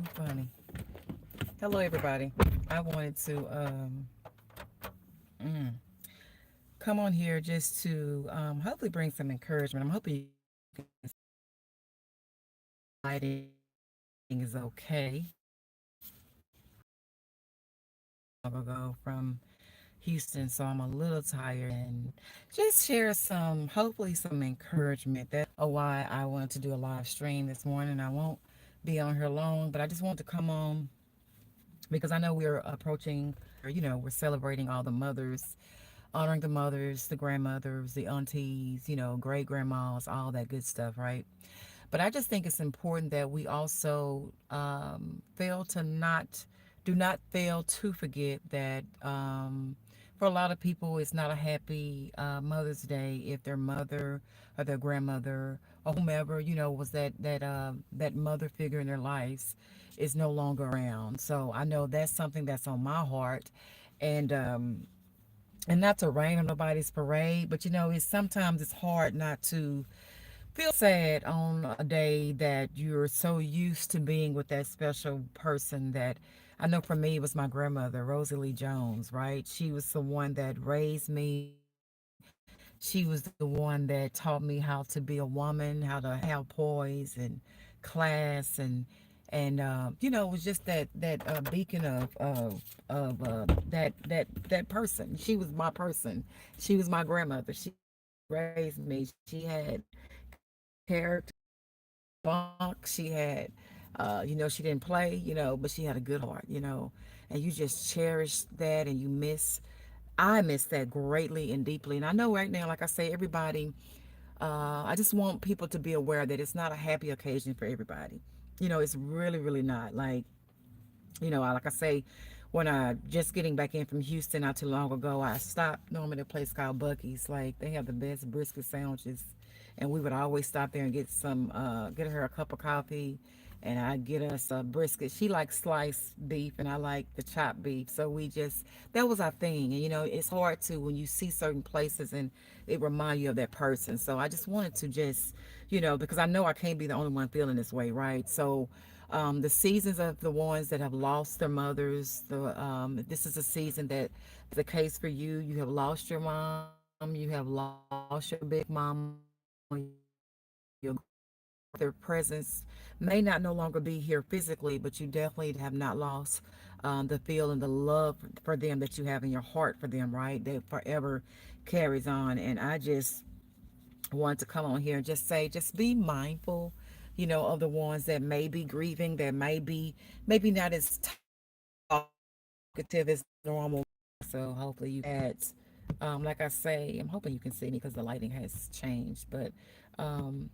Funny. Hello, everybody. I wanted to mm, come on here just to hopefully bring some encouragement. I'm hoping you can lighting is okay. I'll go from Houston, so I'm a little tired and just share some, hopefully, some encouragement. That's why I wanted to do a live stream this morning. I won't be on here long, but I just wanted to come on because I know we're approaching, we're celebrating all the mothers, honoring the mothers, the grandmothers, the aunties, great grandmas, all that good stuff, right? But I just think it's important that we also do not fail to forget that for a lot of people, it's not a happy Mother's Day if their mother or their grandmother or whomever, was that mother figure in their lives is no longer around. So I know that's something that's on my heart, and not to rain on nobody's parade, but it's sometimes it's hard not to feel sad on a day that you're so used to being with that special person. That I know for me it was my grandmother, Rosalie Jones, right? She was the one that raised me. She was the one that taught me how to be a woman, how to have poise and class, and it was just that beacon of that person. She was my person. She was my grandmother. She raised me. She had character. Spunk. She had, she didn't play, but she had a good heart. And you just cherish that, and I miss that greatly and deeply. And I know right now, like I say, everybody, I just want people to be aware that it's not a happy occasion for everybody. It's really, really not. Like I say, when I just getting back in from Houston not too long ago, I stopped normally at a place called Bucky's. Like they have the best brisket sandwiches, and we would always stop there and get her a cup of coffee, and I get us a brisket. She likes sliced beef, and I like the chopped beef. So that was our thing. And it's hard to when you see certain places and it remind you of that person. So I just wanted to just, because I know I can't be the only one feeling this way, right? So the seasons of the ones that have lost their mothers. This is a season that the case for you. You have lost your mom. You have lost your big mama. Their presence may not no longer be here physically, but you definitely have not lost the feel and the love for them that you have in your heart for them, right? That forever carries on. And I just want to come on here and just say, just be mindful, of the ones that may be grieving, that may be maybe not as talkative as normal. So hopefully you had, like I say, I'm hoping you can see me because the lighting has changed. But, um,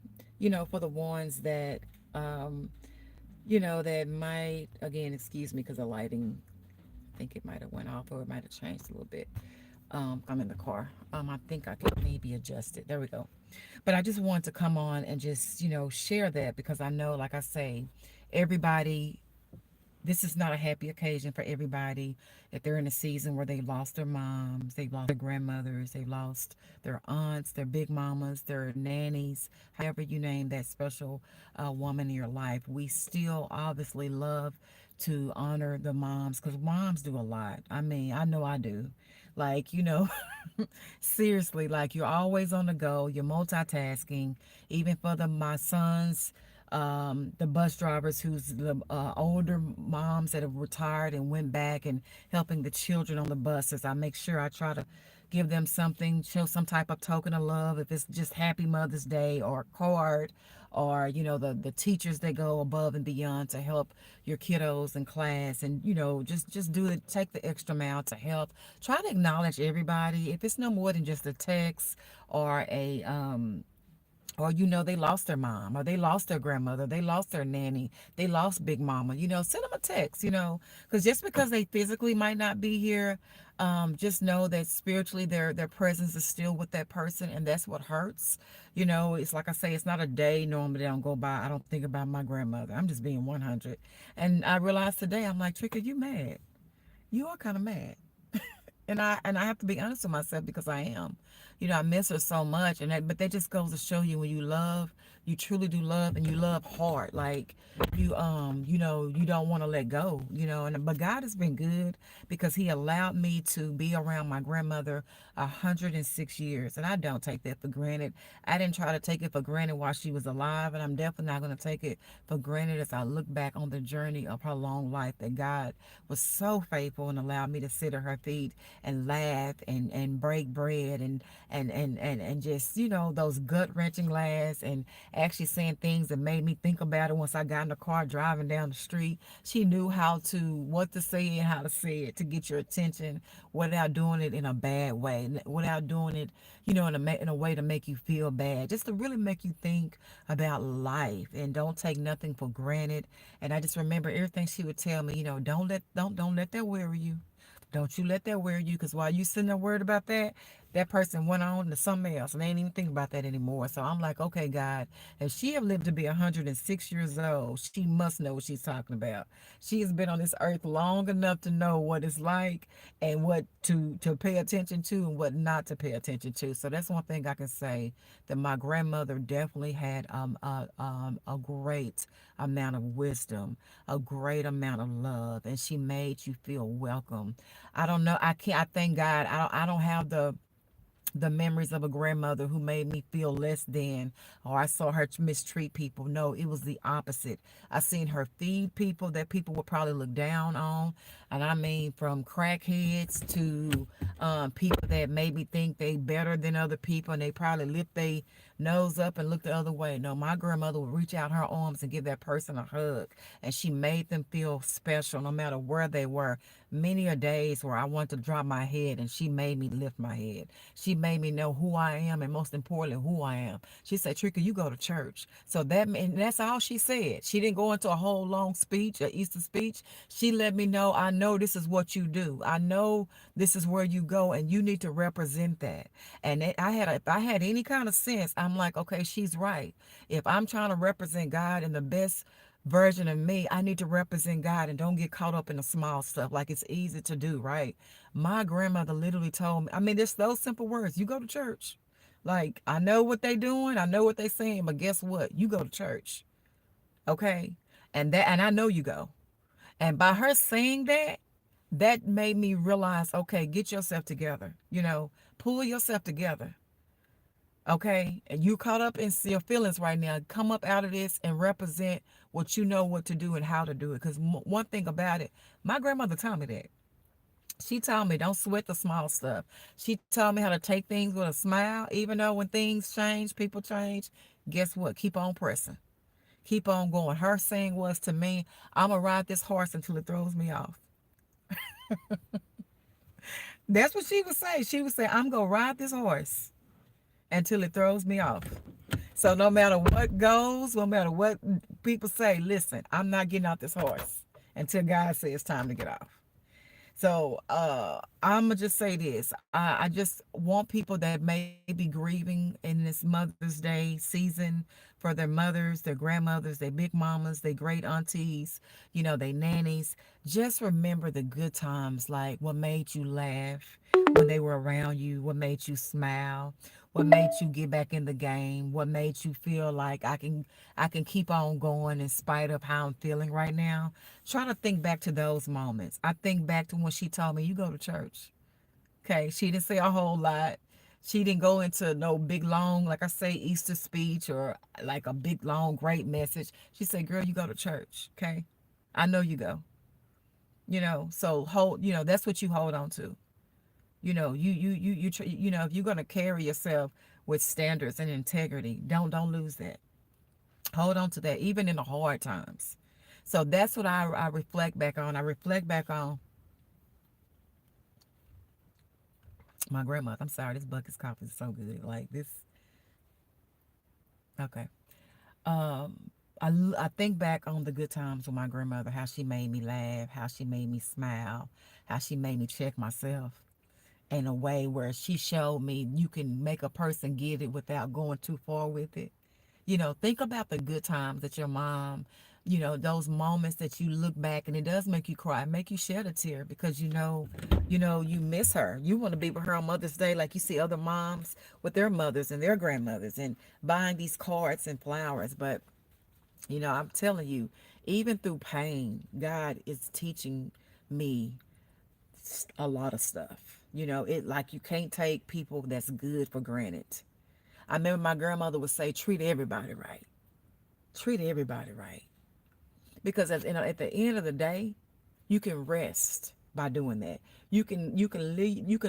for the ones that, um, that might, again, excuse me because the lighting, I think it might have went off or it might have changed a little bit. I'm in the car. I think I could maybe adjust it. There we go. But I just want to come on and just, share that because I know, like I say, everybody, this is not a happy occasion for everybody. If they're in a season where they lost their moms, they lost their grandmothers, they lost their aunts, their big mamas, their nannies, however you name that special woman in your life, we still obviously love to honor the moms because moms do a lot. I mean, I know I do. Like, seriously, like you're always on the go, you're multitasking, even for my sons, the bus drivers who's the older moms that have retired and went back and helping the children on the buses. I make sure I try to give them something, show some type of token of love, if it's just Happy Mother's Day or a card, or the teachers that go above and beyond to help your kiddos in class, and just do it, take the extra mile to help. Try to acknowledge everybody. If it's no more than just a text or they lost their mom, or they lost their grandmother, they lost their nanny, they lost big mama, send them a text, because just because they physically might not be here, just know that spiritually their presence is still with that person, and that's what hurts. It's like I say, it's not a day normally that I don't go by I don't think about my grandmother. I'm just being 100. And I realized today, I'm like, Tricka, you mad? You are kind of mad. And I have to be honest with myself because I am. I miss her so much, but that just goes to show you, when you love, you truly do love, and you love hard. Like you don't want to let go, and but God has been good because he allowed me to be around my grandmother 106 years, and I don't take that for granted. I didn't try to take it for granted while she was alive, and I'm definitely not going to take it for granted as I look back on the journey of her long life, that God was so faithful and allowed me to sit at her feet and laugh and break bread and just, those gut wrenching laughs, and actually saying things that made me think about it once I got in the car driving down the street. She knew what to say and how to say it to get your attention without doing it in a bad way, without doing it, in a way to make you feel bad, just to really make you think about life and don't take nothing for granted. And I just remember everything she would tell me, don't let that worry you. Don't you let that worry you, because while you sitting there worried about that, that person went on to something else and they ain't even think about that anymore. So I'm like, okay, God, if she have lived to be 106 years old, she must know what she's talking about. She has been on this earth long enough to know what it's like and what to pay attention to and what not to pay attention to. So that's one thing I can say, that my grandmother definitely had a great amount of wisdom, a great amount of love, and she made you feel welcome. I don't know. I can't. I thank God. I don't have the memories of a grandmother who made me feel less than, or I saw her mistreat people. No, it was the opposite. I seen her feed people that people would probably look down on. And I mean, from crackheads to people that made me think they better than other people, and they probably lift their nose up and look the other way. No, my grandmother would reach out her arms and give that person a hug, and she made them feel special no matter where they were. Many a days where I wanted to drop my head, and she made me lift my head. She made me know who I am, and most importantly, who I am. She said, Trika, you go to church. So and that's all she said. She didn't go into a whole long speech, a Easter speech. She let me know, I know this is what you do. I know this is where you go, and you need to represent that. And if I had any kind of sense, I'm like, okay, she's right. If I'm trying to represent God in the best version of me, I need to represent God and don't get caught up in the small stuff like it's easy to do, right? My grandmother literally told me, I mean, just those simple words, you go to church. Like, I know what they doing, I know what they saying, but guess what? You go to church. Okay? And I know you go. And by her saying that, that made me realize, okay, get yourself together. Pull yourself together. Okay, and you caught up in your feelings right now. Come up out of this and represent what you know what to do and how to do it. Because one thing about it, my grandmother taught me that. She taught me don't sweat the small stuff. She taught me how to take things with a smile, even though when things change, people change. Guess what? Keep on pressing. Keep on going. Her saying was to me, I'm gonna ride this horse until it throws me off. That's what she would say. She would say, I'm gonna ride this horse until it throws me off. So no matter what goes, no matter what people say, listen, I'm not getting off this horse until God says it's time to get off. So I'm gonna just say this. I just want people that may be grieving in this Mother's Day season for their mothers, their grandmothers, their big mamas, their great aunties, their nannies. Just remember the good times, like what made you laugh when they were around you, what made you smile, what made you get back in the game, what made you feel like I can keep on going in spite of how I'm feeling right now. Try to think back to those moments. I think back to when she told me, you go to church. Okay. She didn't say a whole lot. She didn't go into no big long, like I say, Easter speech or like a big long great message. She said, girl, you go to church. Okay. I know you go. So that's what you hold on to. If you're going to carry yourself with standards and integrity, don't lose that. Hold on to that, even in the hard times. So that's what I reflect back on. I reflect back on my grandmother. I'm sorry, this Bucky's coffee is so good. Like this. Okay. I think back on the good times with my grandmother, how she made me laugh, how she made me smile, how she made me check myself in a way where she showed me you can make a person get it without going too far with it. Think about the good times that your mom those moments that you look back and it does make you cry, make you shed a tear because you miss her. You want to be with her on Mother's Day, like you see other moms with their mothers and their grandmothers and buying these cards and flowers. But I'm telling you, even through pain, God is teaching me a lot of stuff. It like you can't take people that's good for granted. I remember my grandmother would say, treat everybody right. Treat everybody right. Because at the end of the day, you can rest by doing that. You can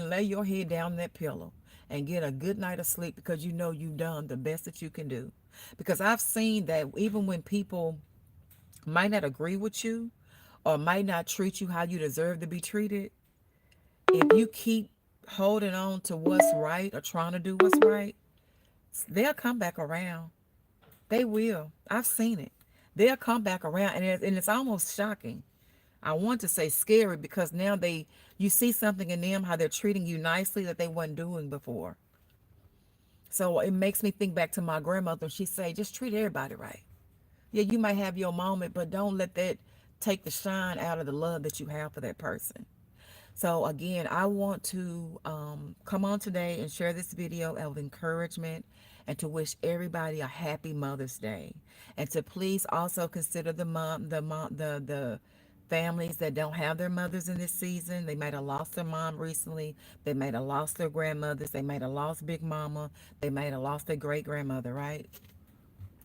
lay your head down on that pillow and get a good night of sleep because you know you've done the best that you can do. Because I've seen that even when people might not agree with you or might not treat you how you deserve to be treated, if you keep holding on to what's right or trying to do what's right, they'll come back around. They will. I've seen it. They'll come back around, and it's almost shocking. I want to say scary because now you see something in them how they're treating you nicely that they weren't doing before. So it makes me think back to my grandmother. She say, just treat everybody right. Yeah, you might have your moment, but don't let that take the shine out of the love that you have for that person. So again, I want to come on today and share this video of encouragement and to wish everybody a happy Mother's Day, and to please also consider the families that don't have their mothers in this season. They might have lost their mom recently. They might have lost their grandmothers. They might have lost Big Mama. They might have lost their great grandmother, right?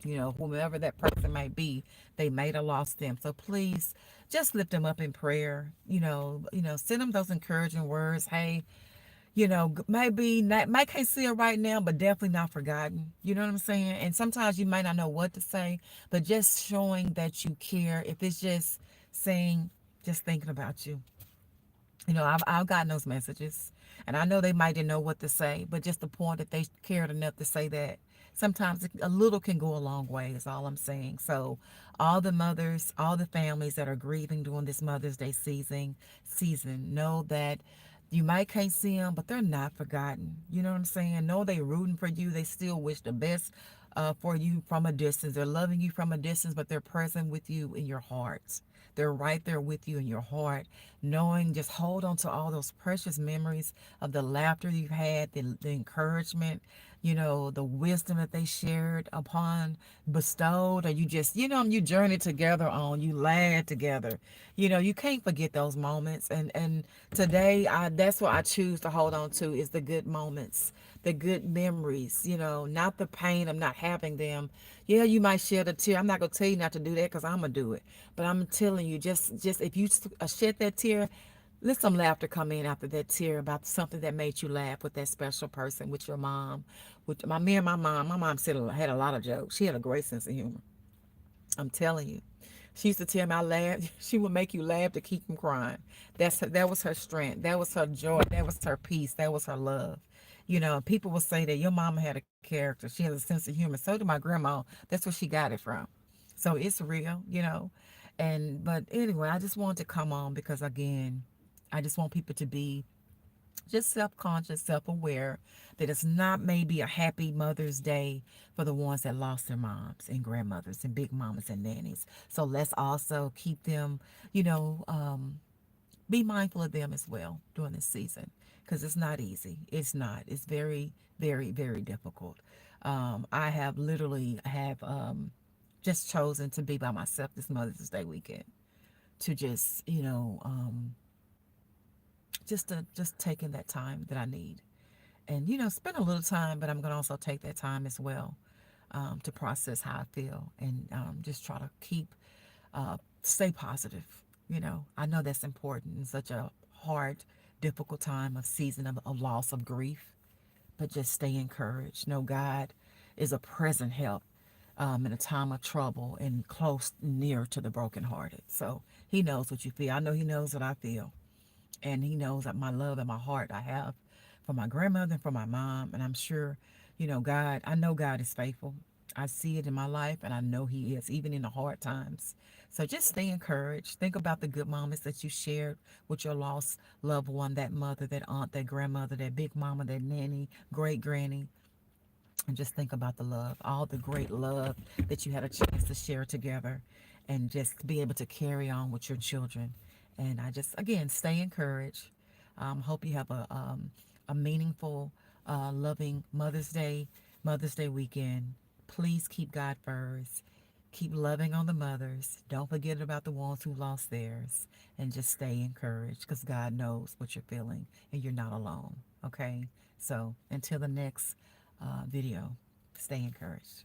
Whomever that person might be, they may have lost them. So please just lift them up in prayer. Send them those encouraging words. Hey, maybe not, might can't see it right now, but definitely not forgotten. You know what I'm saying? And sometimes you might not know what to say, but just showing that you care. If it's just saying, just thinking about you. I've gotten those messages, and I know they might didn't know what to say, but just the point that they cared enough to say that. Sometimes a little can go a long way, is all I'm saying. So, all the mothers, all the families that are grieving during this Mother's Day season, know that you might can't see them, but they're not forgotten. You know what I'm saying? Know they rooting for you. They still wish the best for you from a distance. They're loving you from a distance, but they're present with you in your heart. They're right there with you in your heart, knowing just hold on to all those precious memories of the laughter you've had, the encouragement, the wisdom that they shared upon, bestowed, or you just, you journeyed together on, you laughed together. You can't forget those moments. And today, that's what I choose to hold on to is the good moments, the good memories, not the pain of not having them. Yeah, you might shed a tear. I'm not gonna tell you not to do that because I'm gonna do it. But I'm telling you, just if you shed that tear, let some laughter come in after that tear about something that made you laugh with that special person, with your mom, with me and my mom. My mom had a lot of jokes. She had a great sense of humor. I'm telling you. She used to tell me I laughed. She would make you laugh to keep from crying. That was her strength. That was her joy. That was her peace. That was her love. People will say that your mama had a character. She has a sense of humor. So did my grandma. That's where she got it from. So it's real. But anyway, I just wanted to come on because again, I just want people to be just self-conscious, self-aware that it's not maybe a happy Mother's Day for the ones that lost their moms and grandmothers and big mamas and nannies. So let's also keep them, you know, be mindful of them as well during this season because it's not easy. It's not. It's very, very, very difficult. I have literally have just chosen to be by myself this Mother's Day weekend to just, just taking that time that I need and spend a little time, but I'm going to also take that time as well to process how I feel and just try to stay positive. I know that's important in such a hard, difficult time of season of loss, of grief, but just stay encouraged. Know God is a present help in a time of trouble and close, near to the brokenhearted. So He knows what you feel. I know He knows what I feel. And He knows that my love and my heart I have for my grandmother and for my mom. And I'm sure, I know God is faithful. I see it in my life and I know He is, even in the hard times. So just stay encouraged. Think about the good moments that you shared with your lost loved one, that mother, that aunt, that grandmother, that big mama, that nanny, great granny. And just think about the love, all the great love that you had a chance to share together. and just be able to carry on with your children. And I just, again, stay encouraged. Hope you have a meaningful, loving Mother's Day weekend. Please keep God first. Keep loving on the mothers. Don't forget about the ones who lost theirs. And just stay encouraged because God knows what you're feeling and you're not alone. Okay? So until the next video, stay encouraged.